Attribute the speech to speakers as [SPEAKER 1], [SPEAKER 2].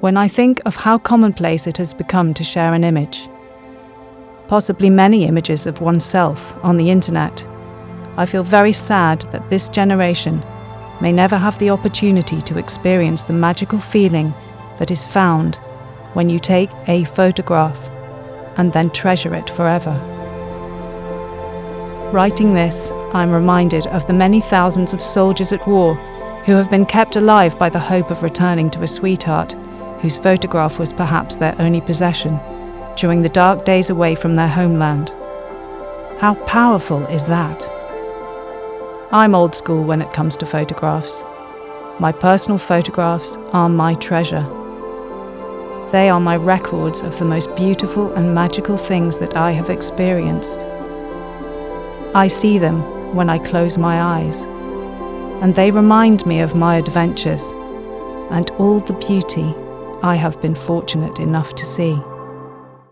[SPEAKER 1] when I think of how commonplace it has become to share an image, possibly many images of oneself on the internet, I feel very sad that this generation may never have the opportunity to experience the magical feeling that is found when you take a photograph and then treasure it forever. Writing this, I'm reminded of the many thousands of soldiers at war who have been kept alive by the hope of returning to a sweetheart whose photograph was perhaps their only possession during the dark days away from their homeland. How powerful is that? I'm old school when it comes to photographs. My personal photographs are my treasure. They are my records of the most beautiful and magical things that I have experienced. I see them when I close my eyes, and they remind me of my adventures and all the beauty I have been fortunate enough to see.